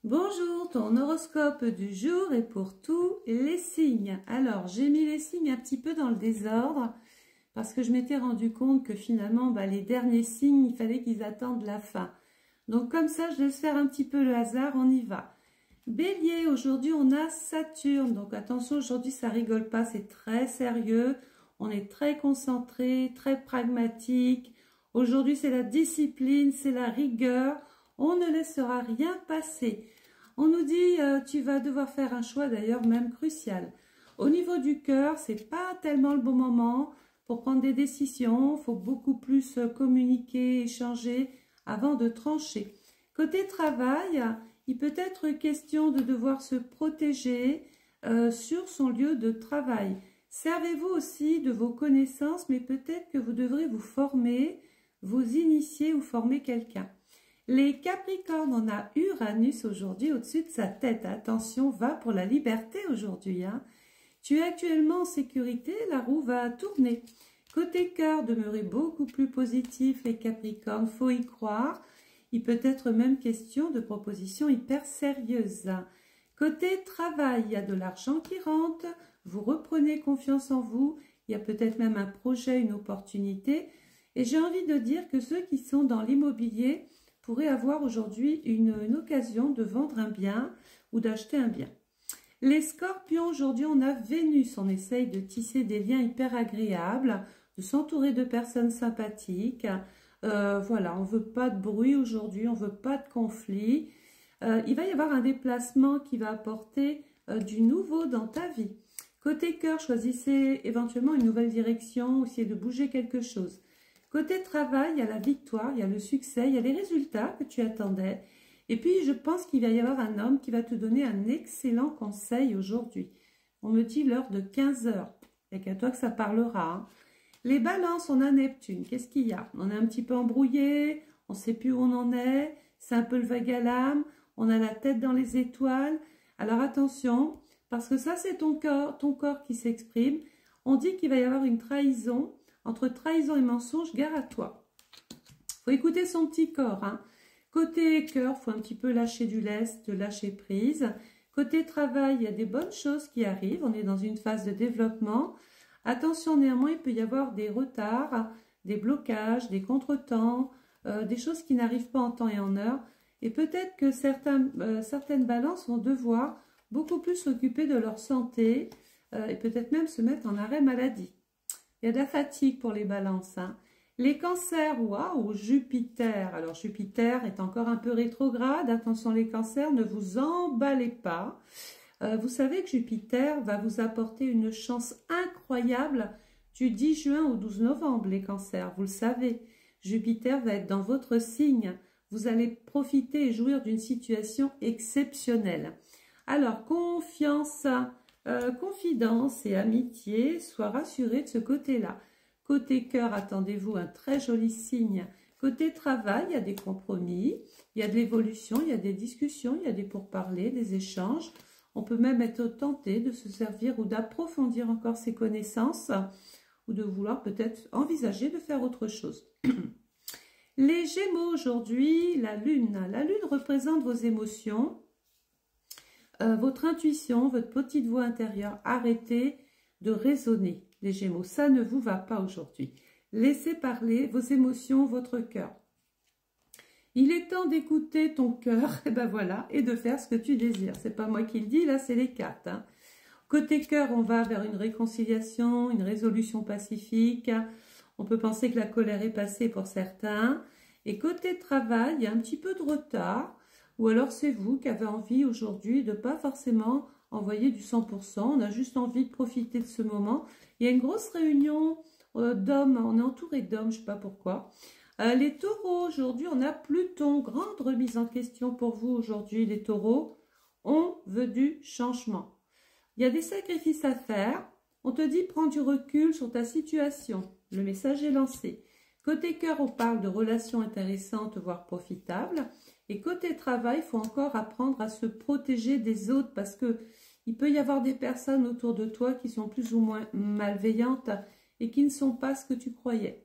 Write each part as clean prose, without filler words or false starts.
Bonjour, ton horoscope du jour est pour tous les signes. Alors, j'ai mis les signes un petit peu dans le désordre parce que je m'étais rendu compte que finalement, les derniers signes, il fallait qu'ils attendent la fin. Donc, comme ça, je laisse faire un petit peu le hasard, on y va. Bélier, aujourd'hui, on a Saturne. Donc, attention, aujourd'hui, ça rigole pas, c'est très sérieux. On est très concentré, très pragmatique. Aujourd'hui, c'est la discipline, c'est la rigueur. On ne laissera rien passer. On nous dit, tu vas devoir faire un choix d'ailleurs même crucial. Au niveau du cœur, c'est pas tellement le bon moment pour prendre des décisions. Il faut beaucoup plus communiquer, échanger avant de trancher. Côté travail, il peut être question de devoir se protéger sur son lieu de travail. Servez-vous aussi de vos connaissances, mais peut-être que vous devrez vous former, vous initier ou former quelqu'un. Les Capricornes, on a Uranus aujourd'hui au-dessus de sa tête. Attention, va pour la liberté aujourd'hui. Tu es actuellement en sécurité, la roue va tourner. Côté cœur, demeurez beaucoup plus positif les Capricornes, faut y croire. Il peut être même question de propositions hyper sérieuses. Côté travail, il y a de l'argent qui rentre, vous reprenez confiance en vous, il y a peut-être même un projet, une opportunité. Et j'ai envie de dire que ceux qui sont dans l'immobilier pourraient avoir aujourd'hui une occasion de vendre un bien ou d'acheter un bien. Les Scorpions, aujourd'hui, on a Vénus. On essaye de tisser des liens hyper agréables, de s'entourer de personnes sympathiques. Voilà, on ne veut pas de bruit aujourd'hui, on ne veut pas de conflit. Il va y avoir un déplacement qui va apporter du nouveau dans ta vie. Côté cœur, choisissez éventuellement une nouvelle direction, essayez de bouger quelque chose. Côté travail, il y a la victoire, il y a le succès, il y a les résultats que tu attendais. Et puis, je pense qu'il va y avoir un homme qui va te donner un excellent conseil aujourd'hui. On me dit l'heure de 15 heures. Il n'y a qu'à toi que ça parlera. Les balances, on a Neptune. Qu'est-ce qu'il y a? On est un petit peu embrouillé, on ne sait plus où on en est. C'est un peu le vague à l'âme. On a la tête dans les étoiles. Alors attention, parce que ça, c'est ton corps qui s'exprime. On dit qu'il va y avoir une trahison. Entre trahison et mensonge, gare à toi. Il faut écouter son petit corps. Côté cœur, il faut un petit peu lâcher du lest, lâcher prise. Côté travail, il y a des bonnes choses qui arrivent. On est dans une phase de développement. Attention, néanmoins, il peut y avoir des retards, des blocages, des contretemps, des choses qui n'arrivent pas en temps et en heure. Et peut-être que certaines balances vont devoir beaucoup plus s'occuper de leur santé et peut-être même se mettre en arrêt maladie. Il y a de la fatigue pour les balances. Les cancers, waouh, Jupiter. Alors Jupiter est encore un peu rétrograde. Attention les cancers, ne vous emballez pas. Vous savez que Jupiter va vous apporter une chance incroyable du 10 juin au 12 novembre, les cancers. Vous le savez, Jupiter va être dans votre signe. Vous allez profiter et jouir d'une situation exceptionnelle. Alors, confiance, confidence et amitié, sois rassuré de ce côté-là. Côté cœur, attendez-vous un très joli signe. Côté travail, il y a des compromis, il y a de l'évolution, il y a des discussions, il y a des pourparlers, des échanges. On peut même être tenté de se servir ou d'approfondir encore ses connaissances ou de vouloir peut-être envisager de faire autre chose. Les Gémeaux, aujourd'hui, la Lune. La Lune représente vos émotions, votre intuition, votre petite voix intérieure. Arrêtez de raisonner, les Gémeaux. Ça ne vous va pas aujourd'hui. Laissez parler vos émotions, votre cœur. Il est temps d'écouter ton cœur, et ben voilà, et de faire ce que tu désires. C'est pas moi qui le dis, là, c'est les cartes. Côté cœur, on va vers une réconciliation, une résolution pacifique. On peut penser que la colère est passée pour certains. Et côté travail, il y a un petit peu de retard. Ou alors c'est vous qui avez envie aujourd'hui de ne pas forcément envoyer du 100%. On a juste envie de profiter de ce moment. Il y a une grosse réunion d'hommes. On est entouré d'hommes, je ne sais pas pourquoi. Les taureaux, aujourd'hui, on a Pluton. Grande remise en question pour vous aujourd'hui, les taureaux. On veut du changement. Il y a des sacrifices à faire. On te dit, prends du recul sur ta situation. Le message est lancé. Côté cœur, on parle de relations intéressantes, voire profitables. Et côté travail, il faut encore apprendre à se protéger des autres parce que il peut y avoir des personnes autour de toi qui sont plus ou moins malveillantes et qui ne sont pas ce que tu croyais.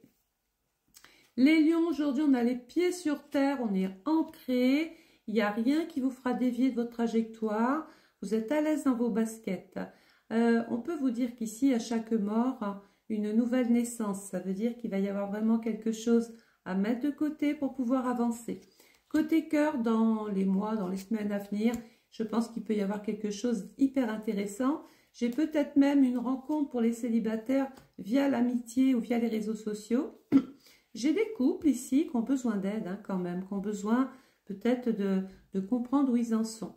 Les lions, aujourd'hui, on a les pieds sur terre, on est ancré. Il n'y a rien qui vous fera dévier de votre trajectoire. Vous êtes à l'aise dans vos baskets. On peut vous dire qu'ici, à chaque mort, une nouvelle naissance. Ça veut dire qu'il va y avoir vraiment quelque chose à mettre de côté pour pouvoir avancer. Côté cœur, dans les mois, dans les semaines à venir, je pense qu'il peut y avoir quelque chose d'hyper intéressant. J'ai peut-être même une rencontre pour les célibataires via l'amitié ou via les réseaux sociaux. J'ai des couples ici qui ont besoin d'aide quand même, qui ont besoin peut-être de comprendre où ils en sont.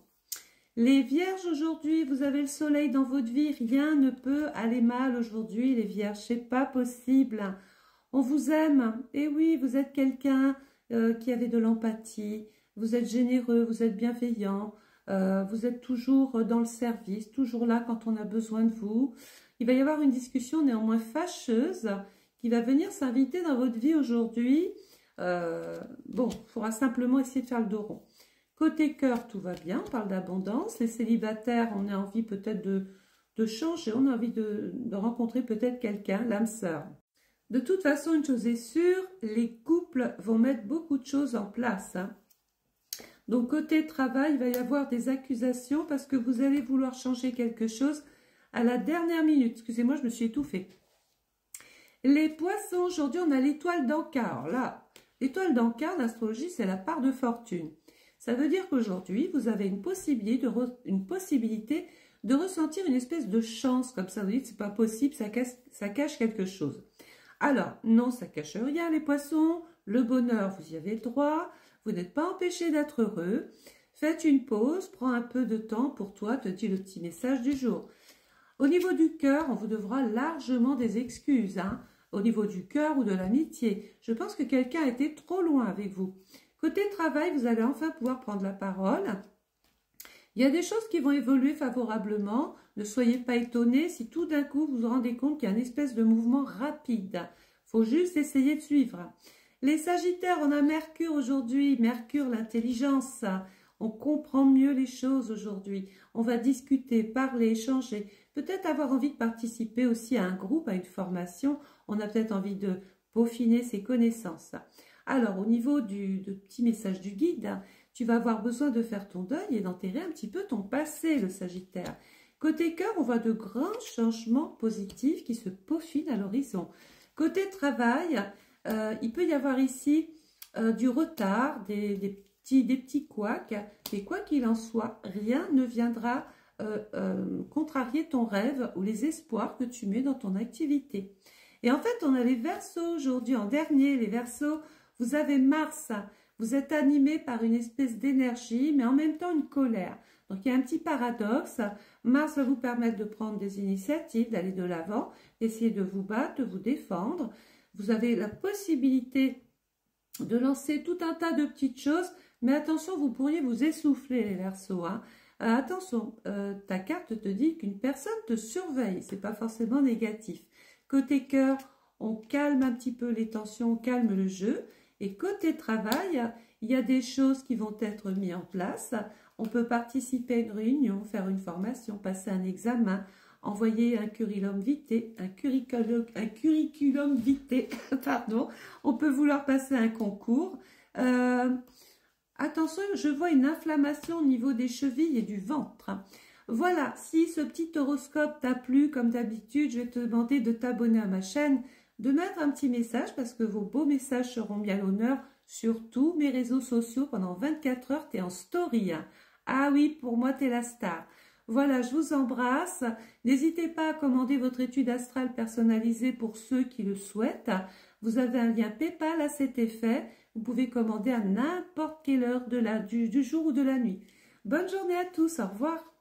Les vierges aujourd'hui, vous avez le soleil dans votre vie, rien ne peut aller mal aujourd'hui les vierges, c'est pas possible. On vous aime, et oui, vous êtes quelqu'un qui avait de l'empathie, vous êtes généreux, vous êtes bienveillant, vous êtes toujours dans le service, toujours là quand on a besoin de vous. Il va y avoir une discussion néanmoins fâcheuse qui va venir s'inviter dans votre vie aujourd'hui. Bon, il faudra simplement essayer de faire le dos rond. Côté cœur, tout va bien, on parle d'abondance. Les célibataires, on a envie peut-être de changer, on a envie de rencontrer peut-être quelqu'un, l'âme sœur. De toute façon, une chose est sûre, les couples vont mettre beaucoup de choses en place. Donc, côté travail, il va y avoir des accusations parce que vous allez vouloir changer quelque chose à la dernière minute. Excusez-moi, je me suis étouffée. Les poissons, aujourd'hui, on a l'étoile d'Ankar. Là, l'étoile d'Ankar, l'astrologie, c'est la part de fortune. Ça veut dire qu'aujourd'hui, vous avez une possibilité de ressentir une espèce de chance. Comme ça, vous dites, c'est pas possible, ça cache quelque chose. Alors, non, ça cache rien, les poissons. Le bonheur, vous y avez droit. Vous n'êtes pas empêché d'être heureux. Faites une pause, prends un peu de temps pour toi, te dis le petit message du jour. Au niveau du cœur, on vous devra largement des excuses. Au niveau du cœur ou de l'amitié, je pense que quelqu'un a été trop loin avec vous. Côté travail, vous allez enfin pouvoir prendre la parole. Il y a des choses qui vont évoluer favorablement. Ne soyez pas étonnés si tout d'un coup vous vous rendez compte qu'il y a une espèce de mouvement rapide. Il faut juste essayer de suivre. Les Sagittaires, on a Mercure aujourd'hui. Mercure, l'intelligence. On comprend mieux les choses aujourd'hui. On va discuter, parler, échanger. Peut-être avoir envie de participer aussi à un groupe, à une formation. On a peut-être envie de peaufiner ses connaissances. Alors, au niveau de petit message du guide, tu vas avoir besoin de faire ton deuil et d'enterrer un petit peu ton passé, le Sagittaire. Côté cœur, on voit de grands changements positifs qui se peaufinent à l'horizon. Côté travail, il peut y avoir ici du retard, des petits couacs. Mais quoi qu'il en soit, rien ne viendra contrarier ton rêve ou les espoirs que tu mets dans ton activité. Et en fait, on a les Verseaux aujourd'hui en dernier. Les Verseaux, vous avez Mars, vous êtes animé par une espèce d'énergie, mais en même temps une colère. Donc, il y a un petit paradoxe. Mars va vous permettre de prendre des initiatives, d'aller de l'avant, d'essayer de vous battre, de vous défendre. Vous avez la possibilité de lancer tout un tas de petites choses, mais attention, vous pourriez vous essouffler, les Verseaux. Attention, ta carte te dit qu'une personne te surveille, c'est pas forcément négatif. Côté cœur, on calme un petit peu les tensions, on calme le jeu. Et côté travail, il y a des choses qui vont être mises en place. On peut participer à une réunion, faire une formation, passer un examen, envoyer un curriculum vitae, pardon. On peut vouloir passer un concours. Attention, je vois une inflammation au niveau des chevilles et du ventre. Voilà, si ce petit horoscope t'a plu, comme d'habitude, je vais te demander de t'abonner à ma chaîne, de mettre un petit message parce que vos beaux messages seront mis à l'honneur sur tous mes réseaux sociaux pendant 24 heures, tu es en story. Ah oui, pour moi, tu es la star. Voilà, je vous embrasse. N'hésitez pas à commander votre étude astrale personnalisée pour ceux qui le souhaitent. Vous avez un lien PayPal à cet effet. Vous pouvez commander à n'importe quelle heure du jour ou de la nuit. Bonne journée à tous, au revoir.